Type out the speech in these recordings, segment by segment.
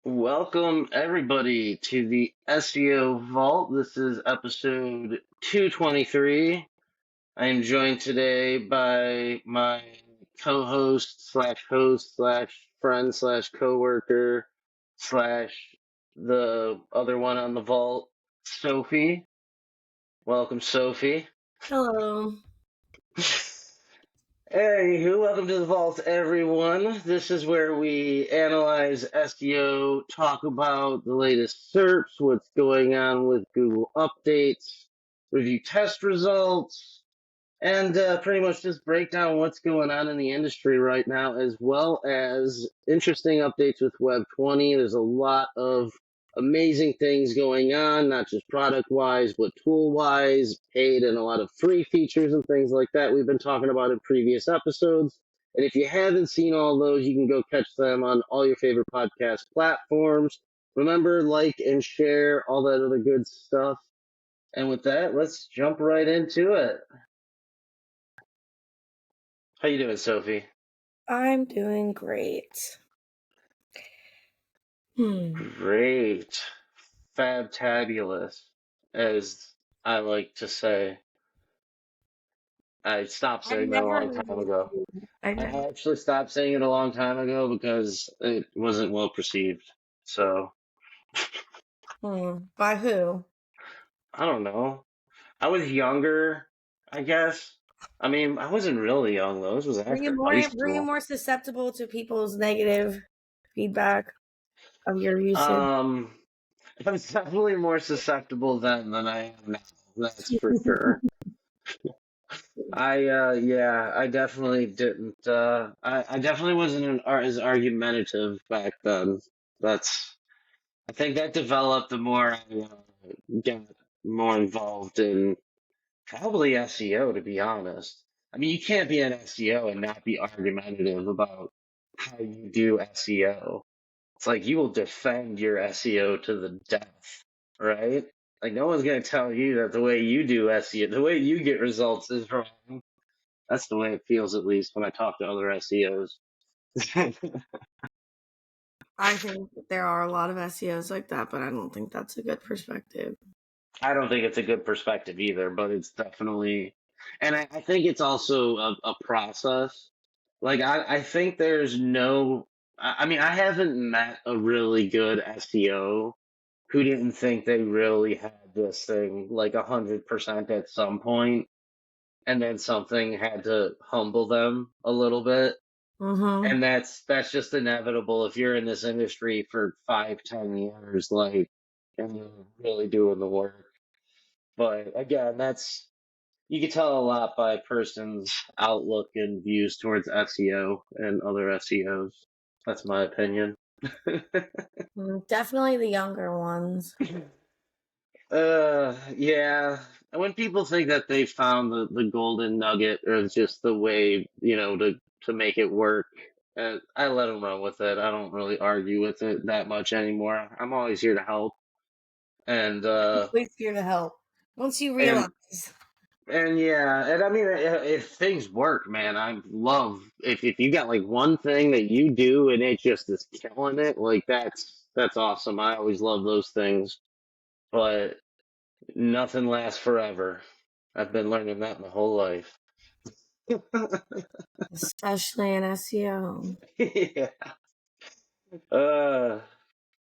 Welcome everybody to the SEO Vault. This is episode 223. I am joined today by my co-host slash host slash friend slash coworker slash the other one on the vault, Sophie. Welcome, Sophie. Hello. Hey, welcome to the vault, everyone. This is where we analyze SEO, talk about the latest SERPs, what's going on with Google updates, review test results, and pretty much just break down what's going on in the industry right now, as well as interesting updates with Web 20. There's a lot of amazing things going on, not just product-wise, but tool-wise, paid, and a lot of free features and things like that we've been talking about in previous episodes. And if you haven't seen all those, you can go catch them on all your favorite podcast platforms. Remember, like and share, all that other good stuff. And with that, let's jump right into it. How you doing, Sophie? I'm doing great. Great. Fabtabulous, as I like to say. I stopped saying that a long time ago. I actually stopped saying it a long time ago because it wasn't well perceived. So, By who? I don't know. I was younger, I guess. I mean, I wasn't really young though. This was Were you after more high were you school. more susceptible to people's negative feedback of your usage? I was definitely more susceptible then than I am now. That's for sure. I definitely didn't. I definitely wasn't as argumentative back then. I think that developed the more I got more involved in probably SEO, to be honest. I mean, you can't be an SEO and not be argumentative about how you do SEO. It's like you will defend your SEO to the death, right? Like no one's gonna tell you that the way you do SEO, the way you get results is wrong. That's the way it feels, at least when I talk to other SEOs. I think there are a lot of SEOs like that, but I don't think that's a good perspective. I don't think it's a good perspective either, but it's definitely, and I think it's also a process. Like, I think there's no, I mean, I haven't met a really good SEO who didn't think they really had this thing like 100% at some point, and then something had to humble them a little bit. And that's just inevitable if you're in this industry for 5, 10 years, like, and you're really doing the work. But again, you can tell a lot by a person's outlook and views towards SEO and other SEOs. That's my opinion. Definitely the younger ones. Yeah. When people think that they found the golden nugget or just the way, to make it work, I let them run with it. I don't really argue with it that much anymore. I'm always here to help. And, Always here to help. Once you and, realize. and yeah, and I mean, if things work, man, I love, if you got like one thing that you do and it just is killing it, like that's awesome. I always love those things. But nothing lasts forever. I've been learning that my whole life. Especially in SEO. Yeah. Uh,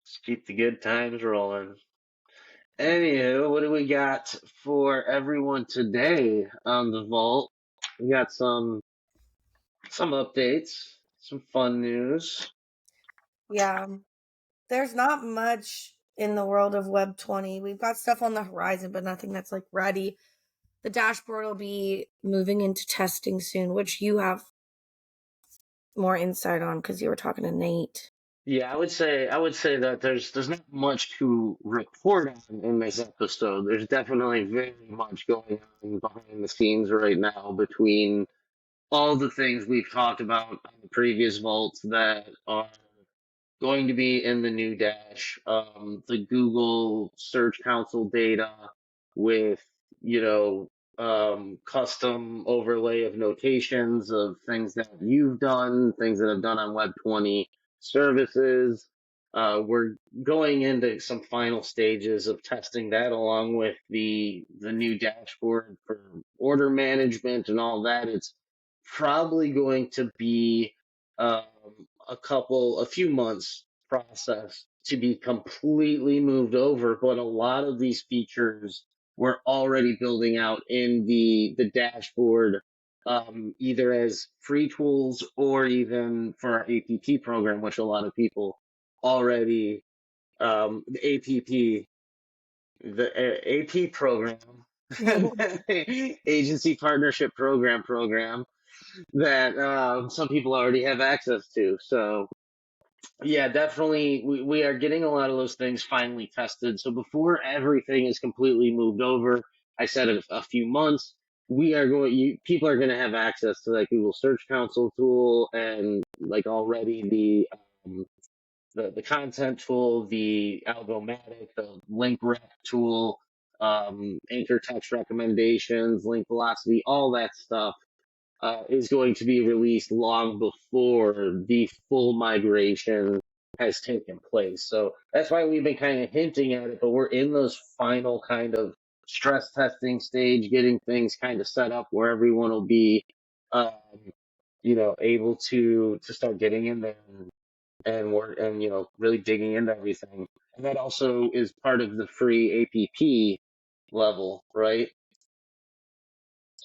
just keep the good times rolling. Anywho, what do we got for everyone today on the vault? We got some updates, some fun news. Yeah. There's not much in the world of Web 20. We've got stuff on the horizon, but nothing that's like ready. The dashboard will be moving into testing soon, which you have more insight on because you were talking to Nate. Yeah, I would say that there's not much to report on in this episode. There's definitely very much going on behind the scenes right now between all the things we've talked about on the previous vaults that are going to be in the new dash. The Google Search Console data with, custom overlay of notations of things that you've done, things that I've done on Web 20 services. We're going into some final stages of testing that, along with the new dashboard for order management and all that. It's probably going to be um, a few months process to be completely moved over, but a lot of these features we're already building out in the dashboard, either as free tools or even for our APP program, which a lot of people already, the APP, the AP program, agency partnership program that some people already have access to. So yeah, definitely we are getting a lot of those things finally tested. So before everything is completely moved over, I said in a few months, people are going to have access to that Google Search Console tool and like already um, the content tool, the Algomatic, the link rec tool, anchor text recommendations, link velocity, all that stuff is going to be released long before the full migration has taken place. So that's why we've been kind of hinting at it, but we're in those final kind of stress testing stage, getting things kind of set up where everyone will be, um, able to start getting in there and work and really digging into everything. And that also is part of the free APP level, right?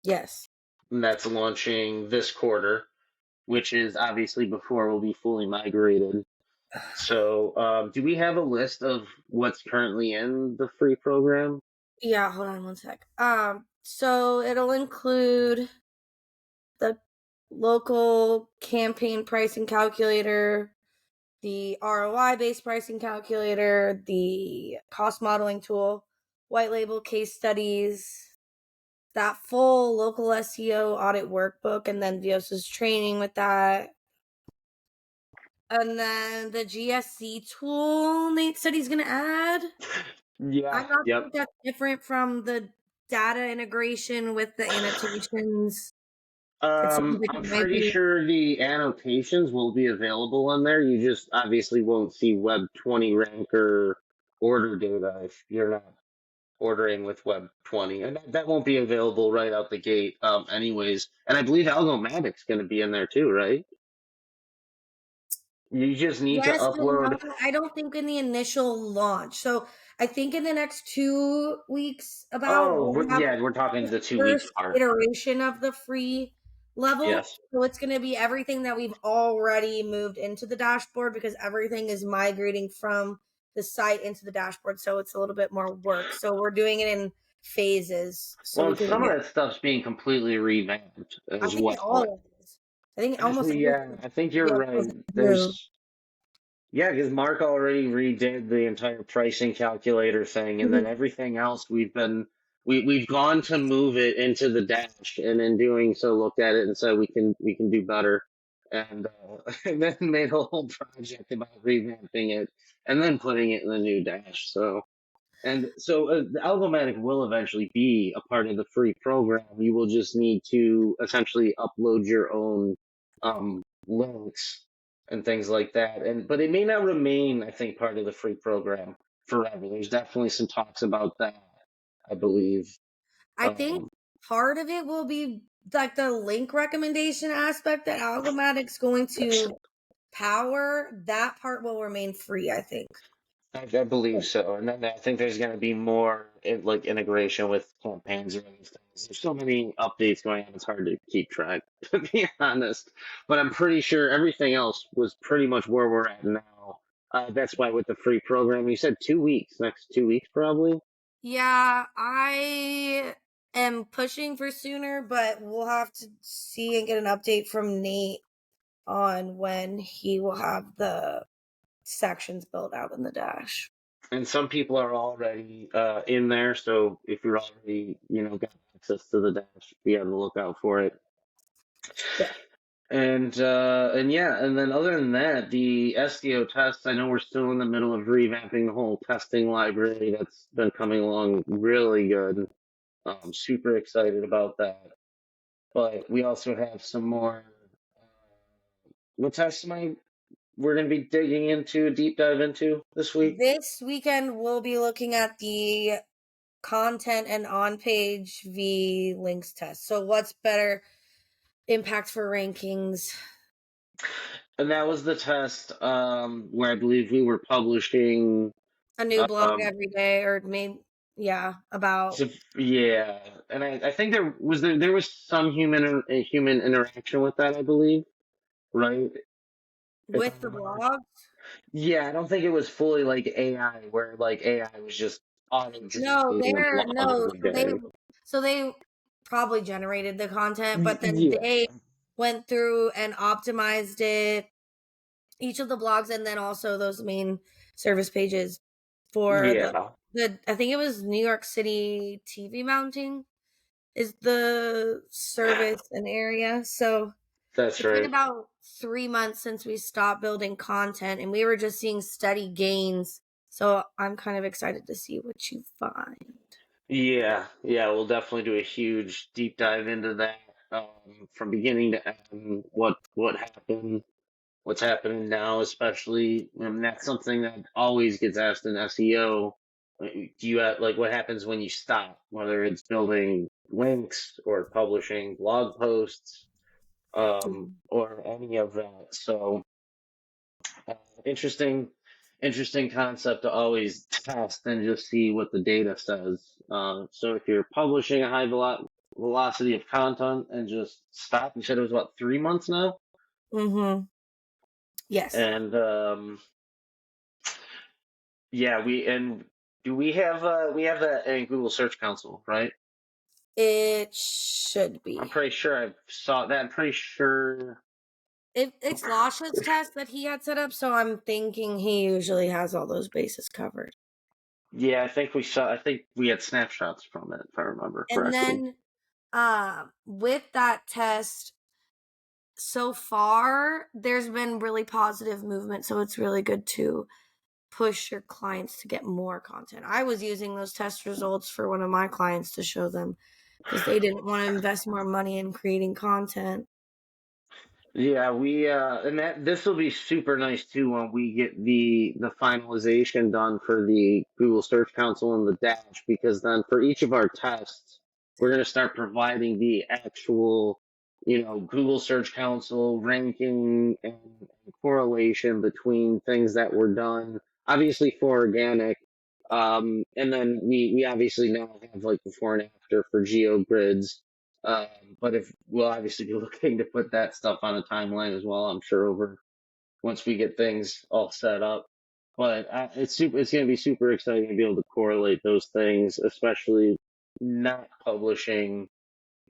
Yes. And that's launching this quarter, which is obviously before we'll be fully migrated. So, do we have a list of what's currently in the free program? Yeah, hold on one sec. So it'll include the local campaign pricing calculator, the ROI based pricing calculator, the cost modeling tool, white label case studies, that full local SEO audit workbook, and then Vios's training with that. And then the GSC tool Nate said he's going to add. Yeah. I'm not Yep. sure if that's different from the data integration with the annotations. It sounds like it I'm might pretty be. sure the annotations will be available on there. You just obviously won't see Web 20 ranker order data if you're not ordering with Web 20, and that won't be available right out the gate, anyways. And I believe Algomatic's going to be in there too, right? You just need to Yes, but no, upload. I don't think in the initial launch. So I think in the next 2 weeks, about Oh, we'll have yeah, we're talking the the 2 weeks first part. iteration of the free level. Yes. So it's going to be everything that we've already moved into the dashboard because everything is migrating from the site into the dashboard. So it's a little bit more work. So we're doing it in phases so Well, we and can some of get. that stuff's being completely revamped I as think it well. all is. I think almost Actually, yeah, everything. I think you're Yeah, right. moved. Yeah, because Mark already redid the entire pricing calculator thing, and then Mhm. everything else we've gone to move it into the dash, and in doing so, looked at it and said we can do better, and and then made a whole project about revamping it and then putting it in the new dash. So the Algomatic will eventually be a part of the free program. You will just need to essentially upload your own links and things like that. But it may not remain, I think, part of the free program forever. There's definitely some talks about that, I believe. I think Um, part of it will be like the link recommendation aspect that Algomatic's going to power. That part will remain free, I think. I believe so, and then I think there's going to be more like integration with campaigns or other things. There's so many updates going on; it's hard to keep track, to be honest. But I'm pretty sure everything else was pretty much where we're at now. That's why with the free program, you said 2 weeks, next 2 weeks probably. Yeah, I am pushing for sooner, but we'll have to see and get an update from Nate on when he will have the sections built out in the dash. And some people are already in there, so if you're already, got access to the dash, be on the lookout for it. Yeah. And yeah, and then other than that, the SEO tests, I know we're still in the middle of revamping the whole testing library. That's been coming along really good. I'm super excited about that. But we also have some more. What tests am I? we're going to be digging into, a deep dive into this week? This weekend, we'll be looking at the content and on-page v links test. So what's better impact for rankings? And that was the test where I believe we were publishing. A new blog Um, every day, or maybe, yeah, about yeah, and I think there was some human interaction with that, I believe, right? If I with the remember. blog. Yeah, I don't think it was fully like AI, where like AI was just auto No, generating a blog every day. so they probably generated the content, but then Yeah, they went through and optimized it, each of the blogs, and then also those main service pages for yeah, the I think it was New York City TV mounting is the service and area. So that's it's been right. about 3 months since we stopped building content, and we were just seeing steady gains. So I'm kind of excited to see what you find. Yeah, yeah, we'll definitely do a huge deep dive into that from beginning to end. What happened, what's happening now, especially, and that's something that always gets asked in SEO. Do you have, like, what happens when you stop, whether it's building links or publishing blog posts, or any of that? So, uh, interesting, interesting concept to always test and just see what the data says. So if you're publishing a high velocity of content and just stop, you said it was about 3 months now, Mm-hmm. Yes. and yeah, we have that in Google Search Console, right? It should I'm be. pretty sure I saw that. I'm pretty sure. It's Lasha's test that he had set up, so I'm thinking he usually has all those bases covered. Yeah, I think we saw. I think we had snapshots from it, if I remember And correctly. then with that test, so far there's been really positive movement, so it's really good to push your clients to get more content. I was using those test results for one of my clients to show them because they didn't want to invest more money in creating content. Yeah, we and that this will be super nice too when we get the finalization done for the Google Search Console and the Dash, because then for each of our tests, we're going to start providing the actual, Google Search Console ranking and correlation between things that were done, obviously for organic, and then we obviously now have like before and after for geo grids. Um, but if we'll obviously be looking to put that stuff on a timeline as well, I'm sure over once we get things all set up. But it's going to be super exciting to be able to correlate those things, especially not publishing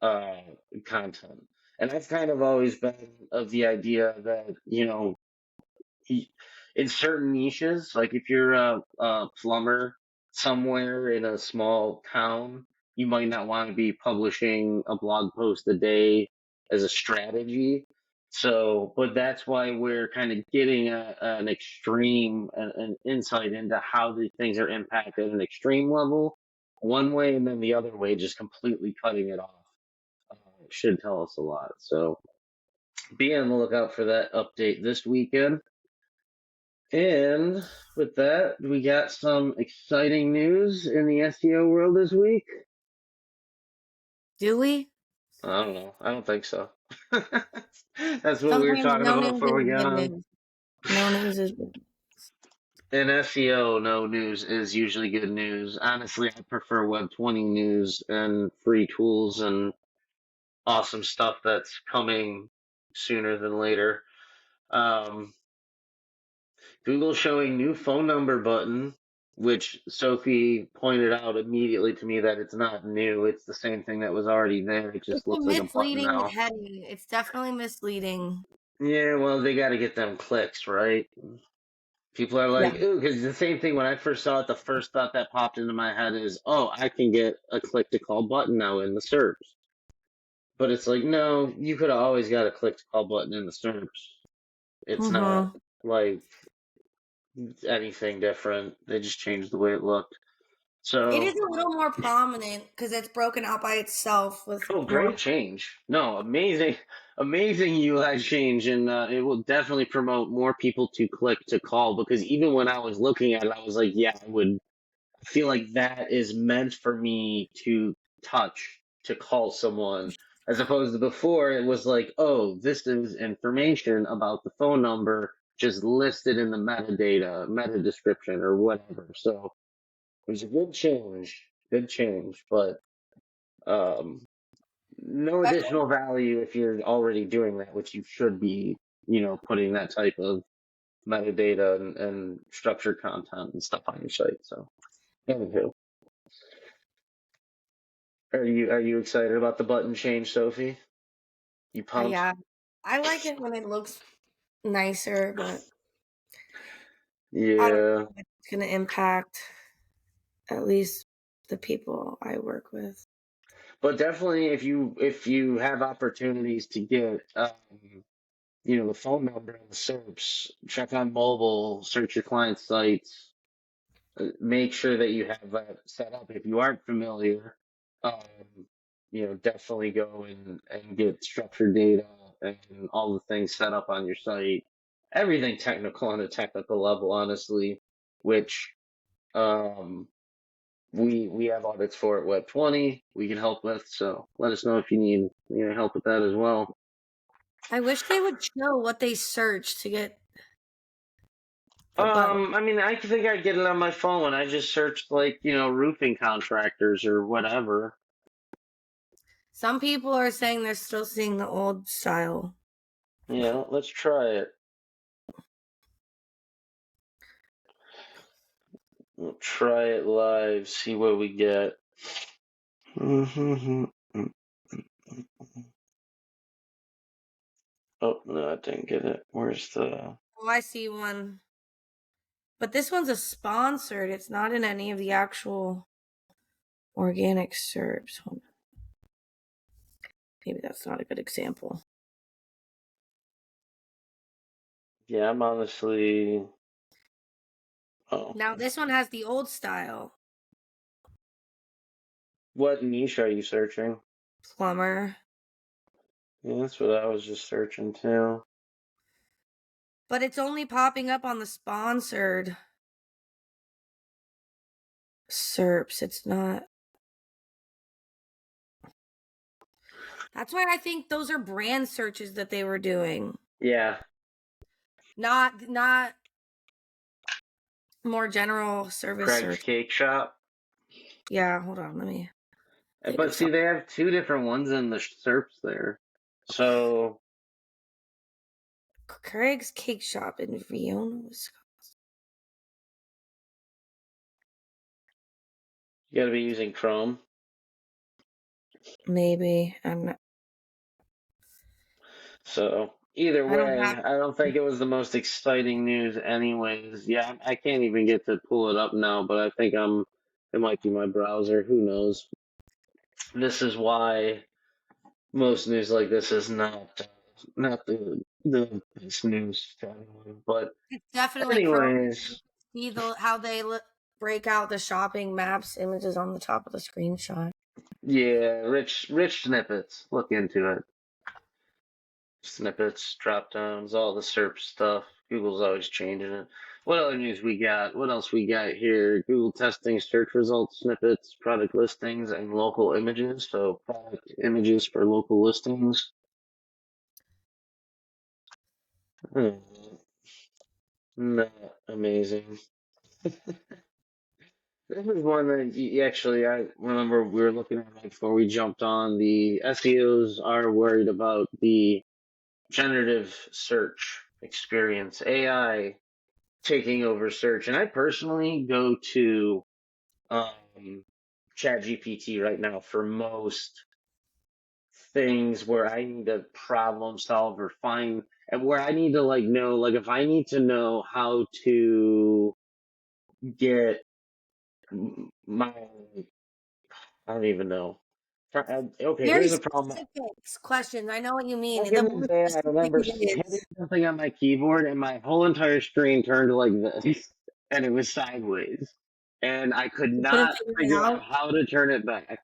uh, content. And I've kind of always been of the idea that, in certain niches, like if you're a plumber somewhere in a small town, you might not want to be publishing a blog post a day as a strategy. So, but that's why we're kind of getting an extreme, an insight into how these things are impacted at an extreme level, one way, and then the other way, just completely cutting it off. Should tell us a lot. So, be on the lookout for that update this weekend. And with that, we got some exciting news in the SEO world this week. Do we? I don't know. I don't think so. That's what we were Sometimes talking no about news before we is got good on. news. No news is good. In SEO, no news is usually good news. Honestly, I prefer Web 20 news and free tools and awesome stuff that's coming sooner than later. Um, Google showing new phone number button, which Sophie pointed out immediately to me that it's not new. It's the same thing that was already there. It It's just a looks like a button misleading now. heading. It's definitely misleading. Yeah, well, they got to get them clicks, right? People are Yeah. like, ooh, because the same thing when I first saw it, the first thought that popped into my head is, oh, I can get a click to call button now in the SERPs. But it's like, no, you could have always got a click to call button in the SERPs. It's not like anything different. They just changed the way it looked. It is So, a little more prominent because it's broken out by itself with oh, more. great change. No, amazing, amazing UI change. And it will definitely promote more people to click to call because even when I was looking at it, I was like, yeah, I would feel like that is meant for me to touch, to call someone, as opposed to before it was like, oh, this is information about the phone number just listed in the metadata, meta description, or whatever. So it was a good change, but um, no additional value if you're already doing that, which you should be, putting that type of metadata and structured content and stuff on your site. So, anywho. Are you excited about the button change, Sophie? You pumped? Yeah, I like it when it looks nicer, but I don't Yeah, know if it's going to impact at least the people I work with. but definitely if you have opportunities to get the phone number and the SERPs, check on mobile, search your client sites, make sure that you have that set up. If you aren't familiar, definitely go and get structured data and all the things set up on your site. Everything technical on a technical level, honestly, which um, we have audits for at Web 20 we can help with. So let us know if you need help with that as well. I wish they would show what they search to get the button. I mean, I think I get it on my phone. I just searched like roofing contractors or whatever. Some people are saying they're still seeing the old style. Yeah, let's try it. We'll try it live, see what we get. Oh, no, I didn't get it. Where's the. Oh, I see one. But this one's a sponsored. It's not in any of the actual organic SERPs. Maybe that's not a good example. Yeah, I'm honestly. Oh. Now this one has the old style. What niche are you searching? Plumber. Yeah, that's what I was just searching too. But it's only popping up on the sponsored SERPs. It's not. That's why I think those are brand searches that they were doing. Yeah. Not more general service Craig's search. Cake Shop. Yeah, hold on. Let me think But of see, something. they have two different ones in the SERPs there. So Craig's Cake Shop in Viona, Wisconsin. you got to be using Chrome. Maybe. I'm not. So either I don't way, have. I don't think it was the most exciting news, anyways. Yeah, I can't even get to pull it up now, but I think It might be my browser. Who knows? This is why most news like this is not the best news to anyone. But It's definitely Chrome. anyways, See how they break out the shopping maps images on the top of the screenshot. yeah, rich snippets. Look into it. Snippets, drop downs, all the SERP stuff. Google's always changing it. What other news we got? What else we got here? Google testing search results, snippets, product listings, and local images. So product images for local listings. Hmm, not amazing. This is one that actually I remember we were looking at it before we jumped on. The SEOs are worried about the generative search experience, AI taking over search. And I personally go to ChatGPT right now for most things where I need to problem solve or find, and where I need to like know, like if I need to know how to get my, I don't even know. Okay, Very here's a problem. specific questions. I know what you mean. Back in The the more day, I specific remember it hitting is. something on my keyboard and my whole entire screen turned like this, and it was sideways. and I could You couldn't not figure it figure out out. how to turn it back.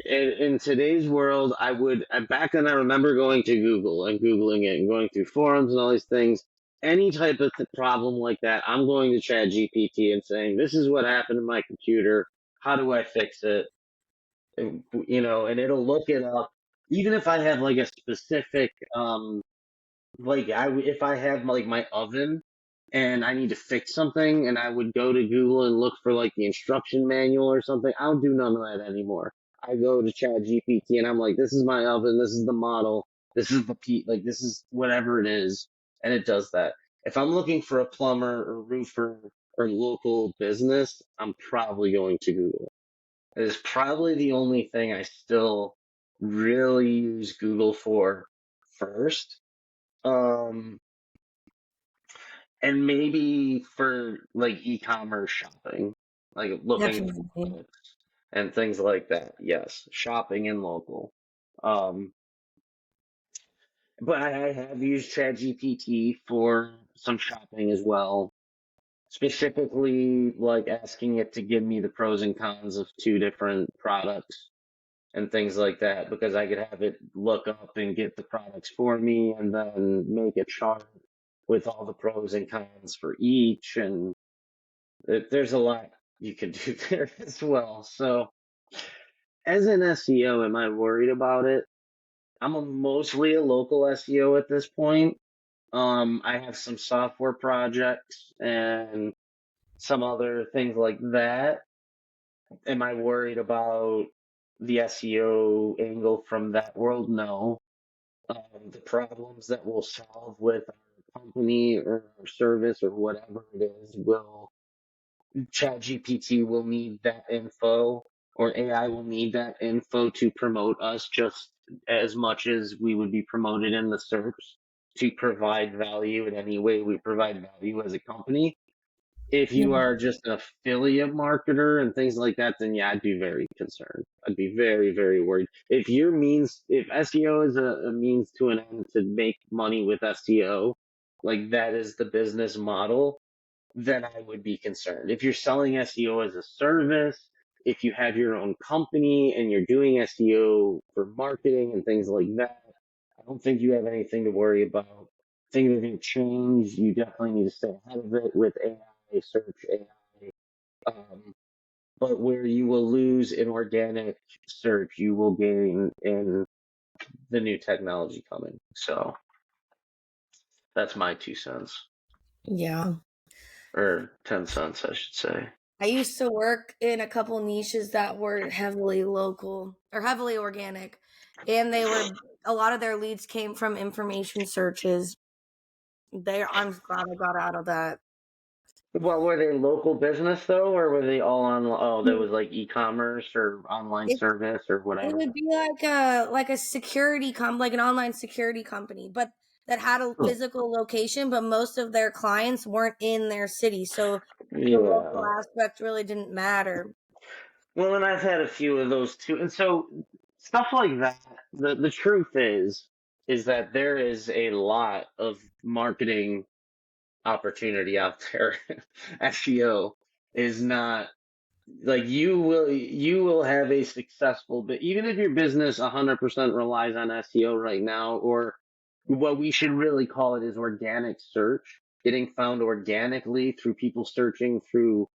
In today's world, back then I remember going to Google and Googling it and going through forums and all these things. Any type of problem like that, I'm going to ChatGPT and saying, "This is what happened to my computer. How do I fix it?" And, and it'll look it up. Even if I have like a specific like if I have like my oven and I need to fix something and I would go to Google and look for like the instruction manual or something, I don't do none of that anymore. I go to ChatGPT and I'm like, this is my oven, this is the model, this is like this is whatever it is, and it does that. If I'm looking for a plumber or roofer or local business, I'm probably going to Google. It is probably the only thing I still really use Google for first. Um, and maybe for like e-commerce shopping, like looking for Definitely. products and things like that. Yes, shopping and local. Um, but I have used ChatGPT for some shopping as well, specifically like asking it to give me the pros and cons of two different products and things like that, because I could have it look up and get the products for me and then make a chart with all the pros and cons for each. And there's a lot you could do there as well. So, as an SEO, am I worried about it? Mostly a local SEO at this point. I have some software projects and some other things like that. Am I worried about the SEO angle from that world? No. The problems that we'll solve with our company or our service or whatever it is will ChatGPT will need that info, or AI will need that info to promote us just as much as we would be promoted in the SERPs to provide value in any way we provide value as a company. If Yeah. you are just an affiliate marketer and things like that, then yeah, I'd be very concerned. I'd be very, very worried. If SEO is a means to an end to make money with SEO, like that is the business model, then I would be concerned. If you're selling SEO as a service, if you have your own company and you're doing SEO for marketing and things like that, I don't think you have anything to worry about. Things are going to change. You definitely need to stay ahead of it with AI, search AI. But where you will lose in organic search, you will gain in the new technology coming. So that's my 2 cents, Yeah. or 10 cents, I should say. I used to work in a couple niches that were heavily local or heavily organic, and a lot of their leads came from information searches. I'm glad I got out of that. Well, were they local business though, or were they all on? Oh, that was like e-commerce or online It service or it whatever. would be like a like an online security company, but that had a Oh, physical location, but most of their clients weren't in their city, so the local yeah. aspect really didn't matter. Well, and I've had a few of those too, and so stuff like that. The truth is that there is a lot of marketing opportunity out there. SEO is not like you will have a successful, but even if your business 100% relies on SEO right now, or what we should really call it is organic search, getting found organically through people searching through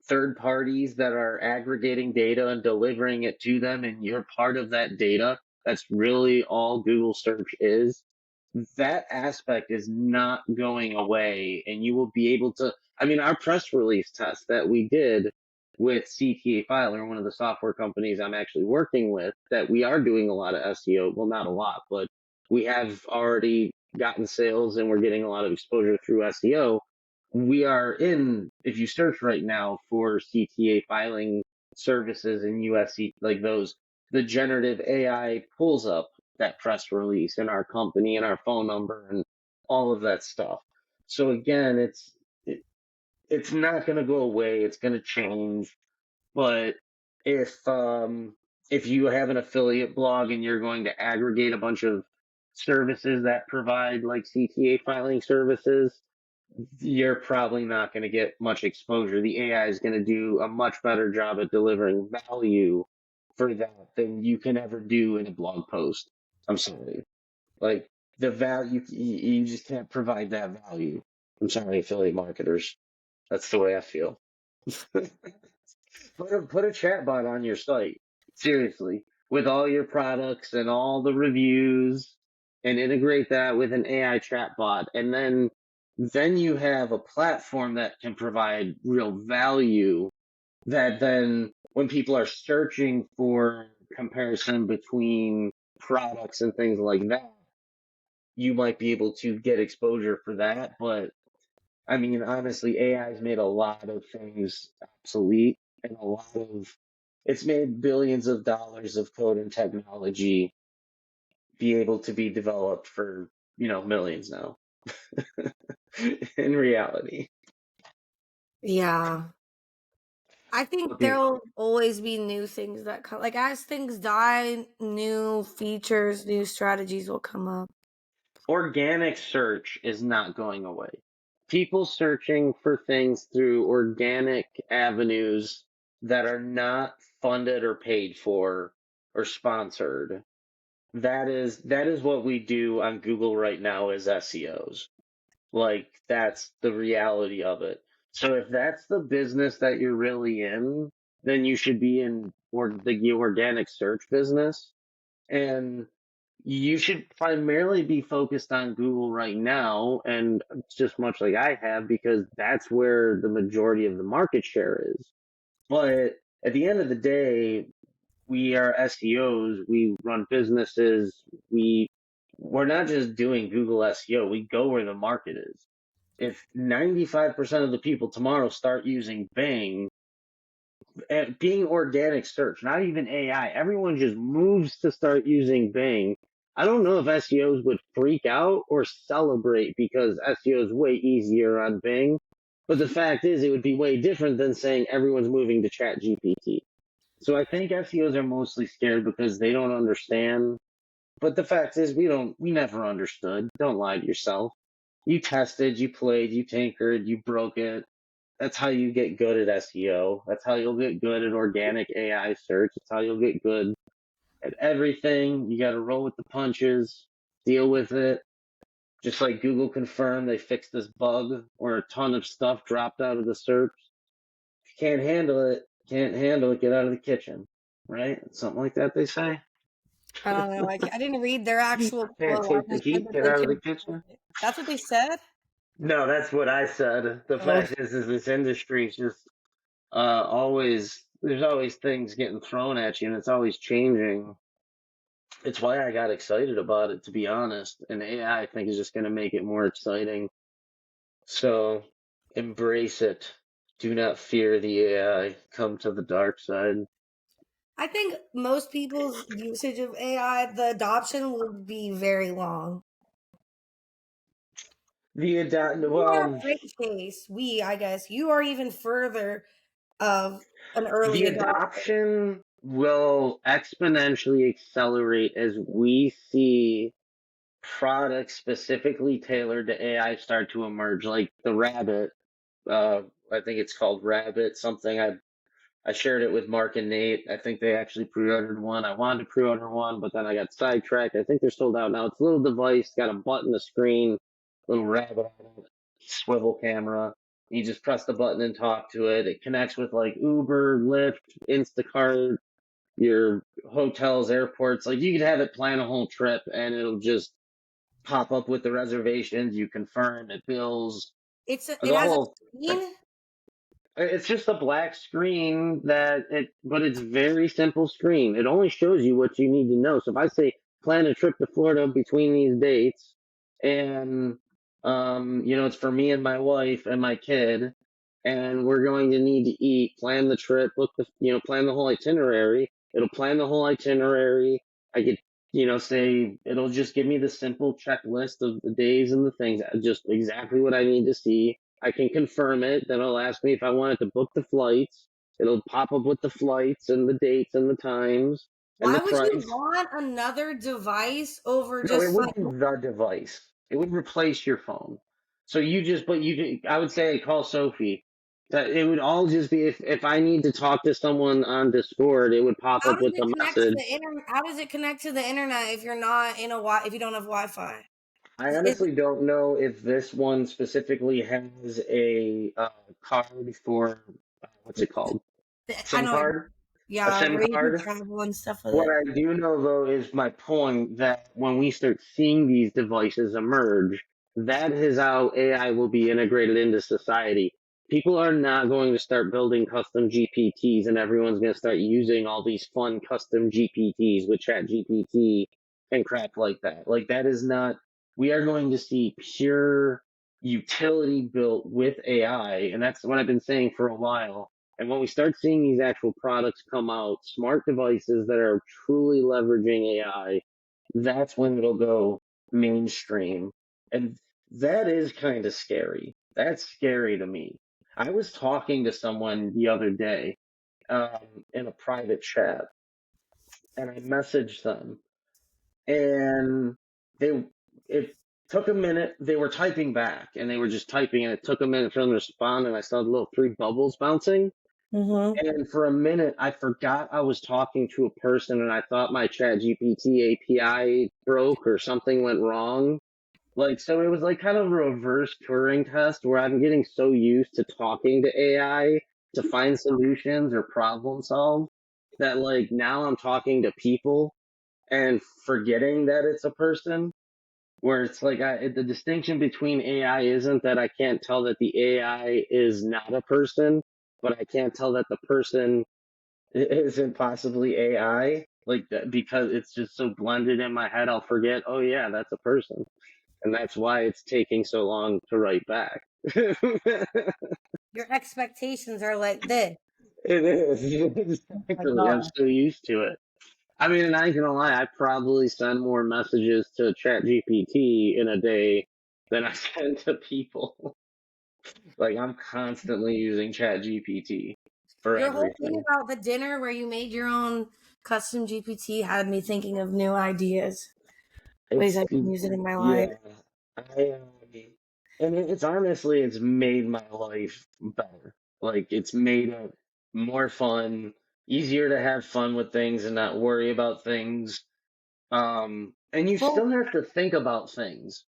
third parties that are aggregating data and delivering it to them, and you're part of that data. That's really all Google search is. That aspect is not going away, and you will be able to. I mean, our press release test that we did with CTA Filer, one of the software companies I'm actually working with, that we are doing a lot of SEO. Well, not a lot, but we have already gotten sales and we're getting a lot of exposure through SEO. We are in, if you search right now for CTA filing services in USC, like those, the generative AI pulls up that press release and our company and our phone number and all of that stuff. So again, it, it's not going to go away. It's going to change. But if you have an affiliate blog and you're going to aggregate a bunch of services that provide like CTA filing services, you're probably not going to get much exposure. The AI is going to do a much better job at delivering value for that than you can ever do in a blog post. I'm sorry. Like the value, you just can't provide that value. I'm sorry, affiliate marketers. That's the way I feel. Put a chatbot on your site, seriously, with all your products and all the reviews, and integrate that with an AI chatbot, and then you have a platform that can provide real value. That then, when people are searching for comparison between products and things like that, you might be able to get exposure for that. But I mean, honestly, AI has made a lot of things obsolete, and it's made billions of dollars of code and technology be able to be developed for, millions now. In reality. Yeah. I think there'll always be new things that come. Like as things die, new features, new strategies will come up. Organic search is not going away. People searching for things through organic avenues that are not funded or paid for or sponsored. That is what we do on Google right now as SEOs. Like that's the reality of it. So if that's the business that you're really in, then you should be in the organic search business. And you should primarily be focused on Google right now, and just much like I have, because that's where the majority of the market share is. But at the end of the day, we are SEOs, we run businesses, we're not just doing Google SEO, we go where the market is. If 95% of the people tomorrow start using Bing, and being organic search, not even AI, everyone just moves to start using Bing. I don't know if SEOs would freak out or celebrate because SEO is way easier on Bing. But the fact is, it would be way different than saying everyone's moving to ChatGPT. So I think SEOs are mostly scared because they don't understand. But the fact is, we never understood. Don't lie to yourself. You tested, you played, you tinkered, you broke it. That's how you get good at SEO. That's how you'll get good at organic AI search. That's how you'll get good at everything. You got to roll with the punches, deal with it. Just like Google confirmed they fixed this bug where a ton of stuff dropped out of the SERPs. If you can't handle it, get out of the kitchen, right? Something like that they say. I don't know. I didn't read their actual Can't quote. I take the just read heat, that get they out of the can. kitchen. That's what they said. No, that's what I said. The Oh, fact is this industry is just always there's always things getting thrown at you, and it's always changing. It's why I got excited about it, to be honest. And AI, I think, is just going to make it more exciting. So embrace it. Do not fear the AI. Come to the dark side. I think most people's usage of AI, the adoption will be very long. You are a Well, great case. I guess, you are even further of an early the adopter. adoption will exponentially accelerate as we see products specifically tailored to AI start to emerge, like the Rabbit. I think it's called Rabbit something. I shared it with Mark and Nate. I think they actually pre-ordered one. I wanted to pre-order one, but then I got sidetracked. I think they're sold out now. It's a little device, got a button, a screen, little rabbit on it, swivel camera. You just press the button and talk to it. It connects with like Uber, Lyft, Instacart, your hotels, airports. Like you could have it plan a whole trip and it'll just pop up with the reservations. You confirm it, bills, It the has a whole. screen. It's just a black screen but it's very simple screen. It only shows you what you need to know. So if I say plan a trip to Florida between these dates, and it's for me and my wife and my kid, and we're going to need to eat, plan the trip, plan the whole itinerary. It'll plan the whole itinerary. I could, say it'll just give me the simple checklist of the days and the things, just exactly what I need to see. I can confirm it. Then it'll ask me if I wanted to book the flights. It'll pop up with the flights and the dates and the times and Why the would you price. want another device over No, it just like? wouldn't be the device. It would replace your phone. So I would say call Sophie. That it would all just be if I need to talk to someone on Discord, it would pop How up does with it a connect to message. the internet? How does it connect to the internet if you're not in if you don't have Wi-Fi? I Is honestly don't know if this one specifically has a card for what's it called? I SIM know, card? A yeah, SIM where you can card? travel and stuff with What it. I do know, though, is my point that when we start seeing these devices emerge, that is how AI will be integrated into society. People are not going to start building custom GPTs and everyone's going to start using all these fun custom GPTs with ChatGPT and crap like that. Like, that is not, we are going to see pure utility built with AI. And that's what I've been saying for a while. And when we start seeing these actual products come out, smart devices that are truly leveraging AI, that's when it'll go mainstream. And that is kind of scary. That's scary to me. I was talking to someone the other day in a private chat, and I messaged them, and they it took a minute. They were typing back, and they were just typing, and it took a minute for them to respond, and I saw the little three bubbles bouncing. Mm-hmm. And for a minute, I forgot I was talking to a person and I thought my ChatGPT API broke or something went wrong. Like, so it was like kind of a reverse Turing test where I'm getting so used to talking to AI to find solutions or problem solve that like now I'm talking to people and forgetting that it's a person. Where it's like the distinction between AI isn't that I can't tell that the AI is not a person, but I can't tell that the person isn't possibly AI. Like that because it's just so blended in my head, I'll forget. Oh yeah, that's a person, and that's why it's taking so long to write back. It Your expectations are like this. is Oh my exactly. I'm God. so used to it. I mean, and I ain't gonna lie, I probably send more messages to ChatGPT in a day than I send to people. Like I'm constantly using ChatGPT for Your whole thing everything. about the dinner where you made your own custom GPT had me thinking of new ideas, ways I It's can use it in my life. yeah, and it's honestly it's made my life better. Like it's made it more fun, easier to have fun with things and not worry about things. And you Well, still have to think about things.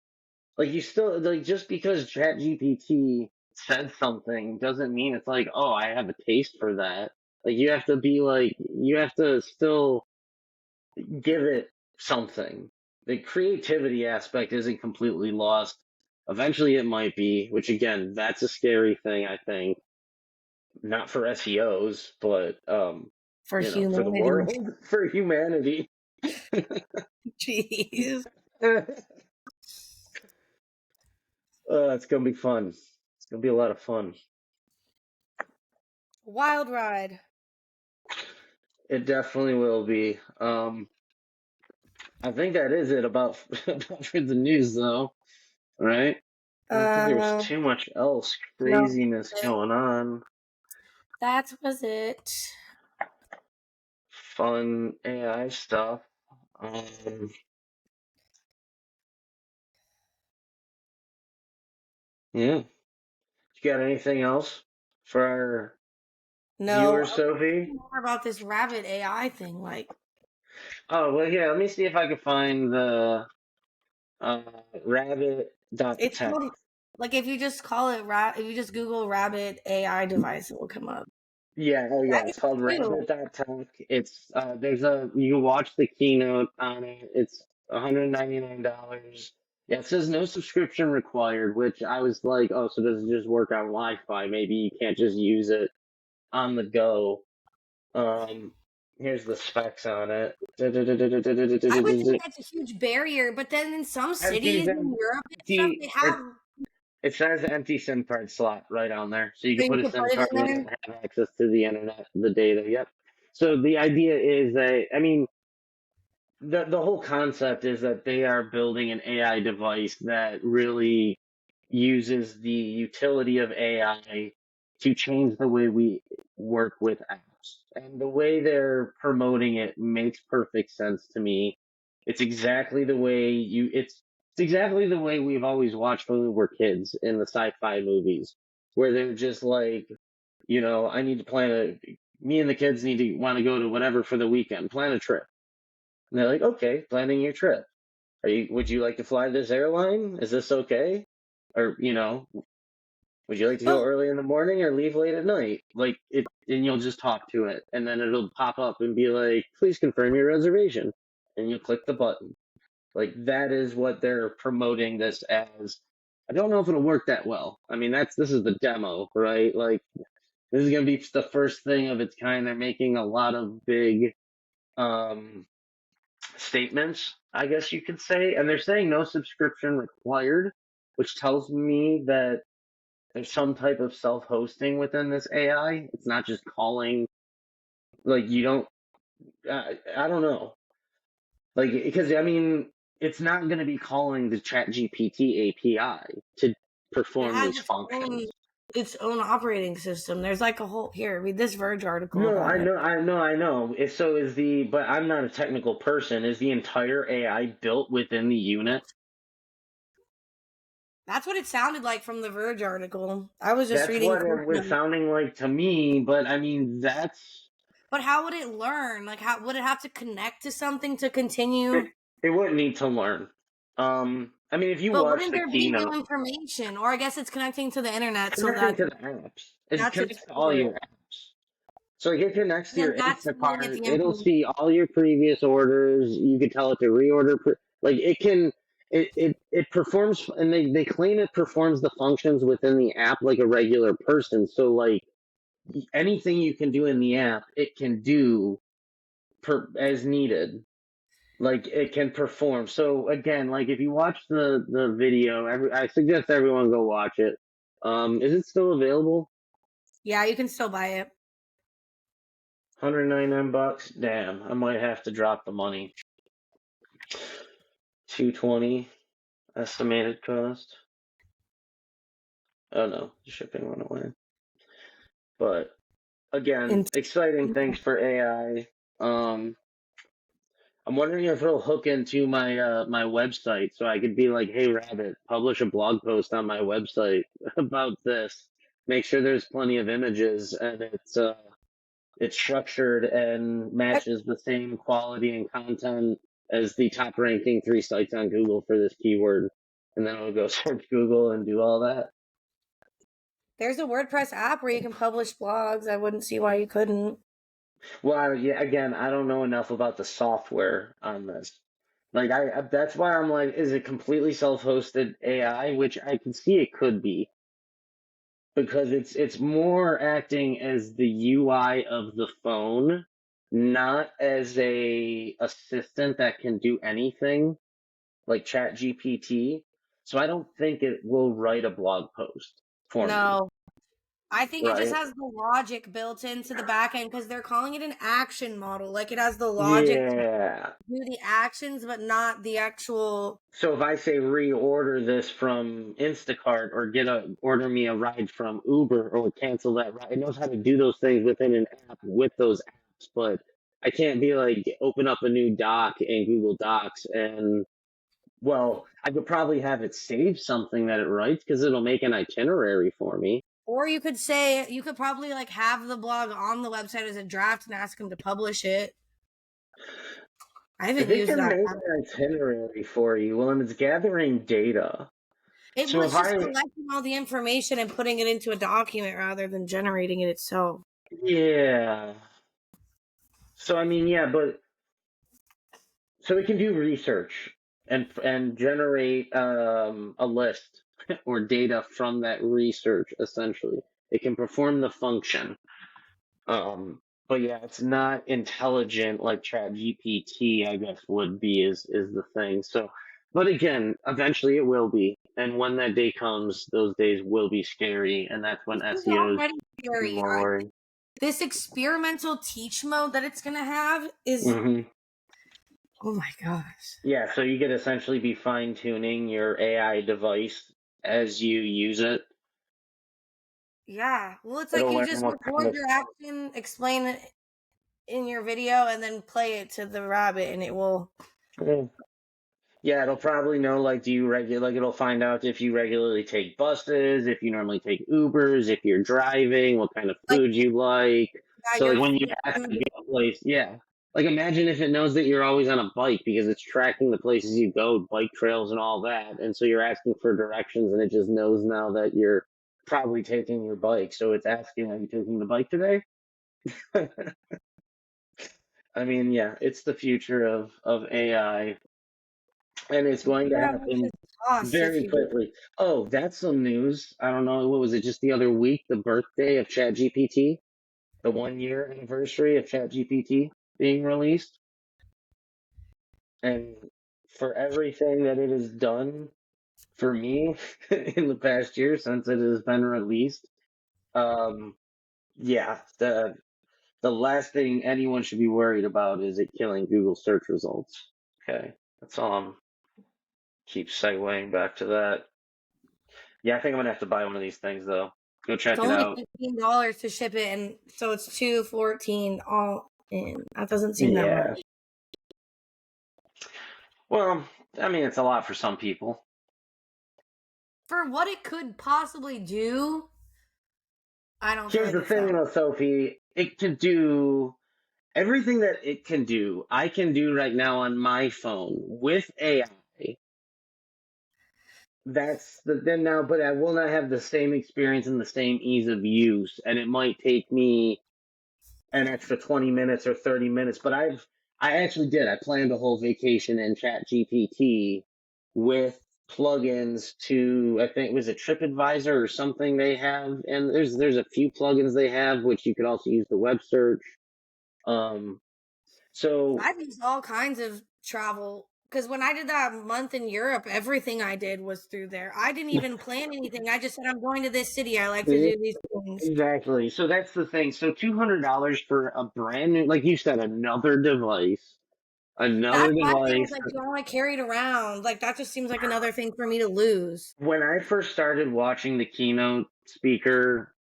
Like you still like just because ChatGPT said something doesn't mean it's like, oh, I have a taste for that. Like you have to be like you have to still give it something. The creativity aspect isn't completely lost. Eventually it might be, which again, that's a scary thing, I think. Not for SEOs, but for for the humanity. world, for humanity. Jeez. It's gonna be fun. It's gonna be a lot of fun. Wild ride. It definitely will be. I think that is it about, about for the news, though, right? I don't think there was Uh, too much else no, craziness going on. that was it. Fun AI stuff. Um, yeah. You got anything else for our No, viewers, Sophie? more about this rabbit AI thing. Like, Oh, well, yeah, let me see if I can find the uh, it's rabbit.tech. called, like if you just call it if you just Google rabbit AI device, it will come up. Yeah, oh yeah, That it's is called cute. rabbit.tech. It's you can watch the keynote on it. It's $199. Yeah, it says no subscription required, which I was like, oh, so does it just work on Wi-Fi? Maybe you can't just use it on the go. Um, Here's the specs on it. I would think that's a huge barrier, but then in some Empty cities in SIM, Europe and stuff, empty, they have, it says empty SIM card slot right on there. So you so can you put a can SIM put it card in in there. and have access to the internet, the data. Yep. So the idea is that, I mean, the whole concept is that they are building an AI device that really uses the utility of AI to change the way we work with apps. And the way they're promoting it makes perfect sense to me. It's exactly the way It's exactly the way we've always watched when we were kids in the sci-fi movies, where they're just like, I need to me and the kids need to want to go to whatever for the weekend, plan a trip. And they're like, okay, planning your trip. Would you like to fly this airline? Is this okay? Or, would you like to go But early in the morning or leave late at night? Like and you'll just talk to it, and then it'll pop up and be like, please confirm your reservation. And you'll click the button. Like that is what they're promoting this as. I don't know if it'll work that well. I mean, this is the demo, right? Like this is gonna be the first thing of its kind. They're making a lot of big statements, I guess you could say, and they're saying no subscription required, which tells me that there's some type of self-hosting within this AI. It's not just calling, like you don't. I don't know, like because I mean, it's not going to be calling the ChatGPT API to it perform has these functions. its own operating system. There's like a whole here. Read this Verge article No, about I it. know, I know. If so is but I'm not a technical person. Is the entire AI built within the unit? That's what it sounded like from the Verge article. I was just That's reading a what it portion was of it. sounding like to me, but I mean, But how would it learn? Like, how would it have to connect to something to it, continue? it wouldn't need to learn. I mean, if you But watch wouldn't the there be new keynote, information? Or I guess it's connecting to the internet, so connecting to the apps, it that's its connects to all port. your apps. So it connects to And then your that's feeding it Instacart. the It'll information. see all your previous orders. You could tell it to reorder. Like it can, it performs, and they claim it performs the functions within the app like a regular person. So like anything you can do in the app, it can do as needed. Like it can perform. So again, like if you watch the video, I suggest everyone go watch it. Is it still available? Yeah, you can still buy it. $199. Damn, I might have to drop the money. 220 estimated cost. Oh no, the shipping went away. But again, And exciting things for AI. I'm wondering if it'll hook into my website so I could be like, hey Rabbit, publish a blog post on my website about this. Make sure there's plenty of images and it's structured and matches the same quality and content as the top ranking 3 sites on Google for this keyword. And then it'll go search Google and do all that. there's a WordPress app where you can publish blogs. I wouldn't see why you couldn't. Well, yeah, again, I don't know enough about the software on this. Like, that's why I'm like, is it completely self-hosted AI? Which I can see it could be, because it's more acting as the UI of the phone, not as a assistant that can do anything like ChatGPT. So I don't think it will write a blog post for me, No. I think it just right? has the logic built into the back end because they're calling it an action model. Like it has the logic to Yeah. do the actions, but not the actual. So if I say reorder this from Instacart or order me a ride from Uber or cancel that ride, it knows how to do those things within an app with those apps, but I can't be like open up a new doc in Google Docs and well, I could probably have it save something that it writes because it'll make an itinerary for me. Or you could say, you could probably like have the blog on the website as a draft and ask them to publish it. I If haven't it used can that. make an itinerary for you, well, and it's gathering data. It So if was just I, collecting all the information and putting it into a document rather than generating it itself. yeah. So I mean, yeah, but so it can do research and generate a list or data from that research. Essentially, it can perform the function. But yeah, it's not intelligent like ChatGPT, I guess would be is the thing. So, but again, eventually it will be, and when that day comes, those days will be scary, and that's when It's SEOs already be scary. more worried. This experimental teach mode that it's going to have is, Hmm. oh my gosh. Yeah, so you could essentially be fine tuning your AI device as you use it. Yeah. Well, it's like It'll you learn just what kind record of. your action, explain it in your video, and then play it to the rabbit, and it will. Yeah, Yeah, it'll probably know, like, do you regular, like, it'll find out if you regularly take buses, if you normally take Ubers, if you're driving, what kind of Like, food you like. yeah, So, like, your when you have to food. be a place, yeah. Like, imagine if it knows that you're always on a bike because it's tracking the places you go, bike trails and all that. And so you're asking for directions and it just knows now that you're probably taking your bike. So it's asking, are you taking the bike today? I mean, yeah, it's the future of AI, and it's going to Yeah, how much happen it costs if very you do. quickly. Oh, that's some news. I don't know. What was it? Just the other week, the birthday of ChatGPT, the 1 year anniversary of ChatGPT being released. And for everything that it has done for me in the past year since it has been released, um, yeah, the last thing anyone should be worried about is it killing Google search results. Okay, that's all. Keep segueing back to that. Yeah, I think I'm gonna have to buy one of these things though. Go It's check it only out. $15 to ship it, and so it's $214 all in. That doesn't seem that Yeah. much. Well, I mean, it's a lot for some people. For what it could possibly do, I don't feel Here's like the it's thing that. though, Sophie. It can do everything that it can do. I can do right now on my phone with AI. That's the then now, but I will not have the same experience and the same ease of use, and it might take me an extra 20 minutes or 30 minutes. But I actually did. I planned a whole vacation in ChatGPT with plugins to, I think, was it TripAdvisor or something they have, and there's a few plugins they have which you could also use the web search. Um, so I've used all kinds of travel because when I did that month in Europe, everything I did was through there. I didn't even plan anything. I just said I'm going to this city. I like to do these things. exactly. So that's the thing. So $200 for a brand new, like you said, another That's my thing. Is device. like, do I want to carry it around? Like that just seems like another thing for me to lose. When I first started watching the keynote speaker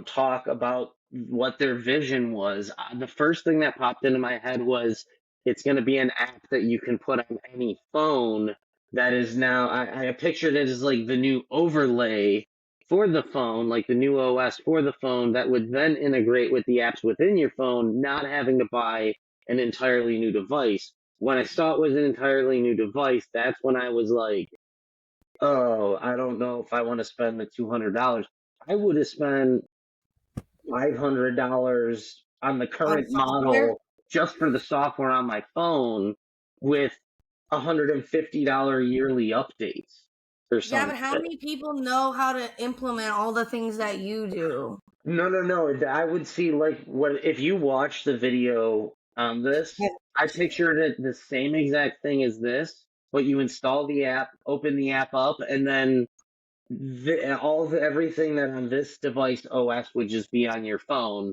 talk about what their vision was, the first thing that popped into my head was it's going to be an app that you can put on any phone that is now, I pictured it as like the new overlay for the phone, like the new OS for the phone that would then integrate with the apps within your phone, not having to buy an entirely new device. When I saw it was an entirely new device, that's when I was like, oh, I don't know if I want to spend the $200. I would have spent $500 on the On current software. model just for the software on my phone with $150 yearly updates or Yeah, some but how shit. many people know how to implement all the things that you do? No, no, no. I would see like what if you watch the video on this, Yeah. I pictured it the same exact thing as this, but you install the app, open the app up, and then everything that on this device OS would just be on your phone,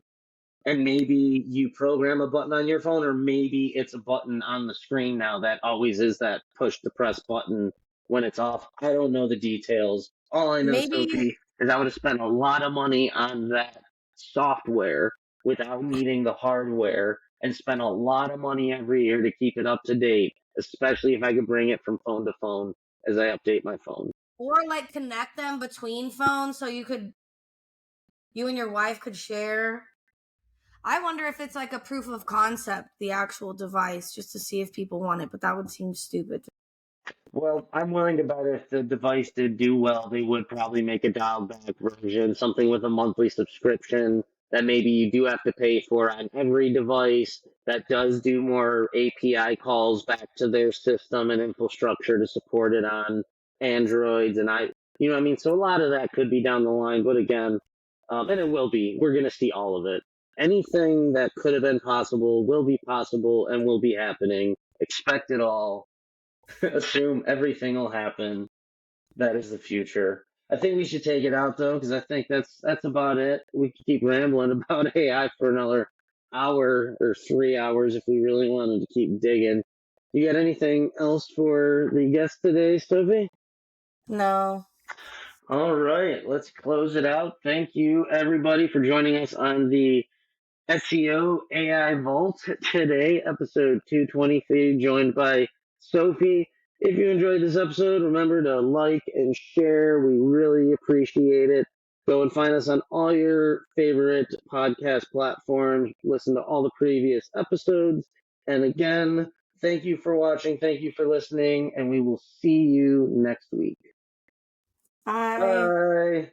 and maybe you program a button on your phone, or maybe it's a button on the screen now that always is that push to press button when it's off. I don't know the details. All I know, Maybe Sophie, is I would have spent a lot of money on that software without needing the hardware, and spent a lot of money every year to keep it up to date, especially if I could bring it from phone to phone as I update my phone. or like connect them between phones so you and your wife could share. I wonder if it's like a proof of concept, the actual device, just to see if people want it, but that would seem stupid. Well, I'm willing to bet if the device did do well, they would probably make a dialed back version, something with a monthly subscription that maybe you do have to pay for on every device that does do more API calls back to their system and infrastructure to support it on Androids and you know what I mean? So a lot of that could be down the line, but again, and it will be. We're going to see all of it. Anything that could have been possible will be possible and will be happening. Expect it all. Assume everything will happen. That is the future. I think we should take it out though, because I think that's about it. We could keep rambling about AI for another hour or 3 hours if we really wanted to keep digging. You got anything else for the guest today, Sophie? No. All right, let's close it out. Thank you everybody for joining us on the SEO AI Vault today, episode 223, joined by Sophie. If you enjoyed this episode, remember to like and share. We really appreciate it. Go and find us on all your favorite podcast platforms. Listen to all the previous episodes. And again, thank you for watching. Thank you for listening. And we will see you next week. Bye. Bye.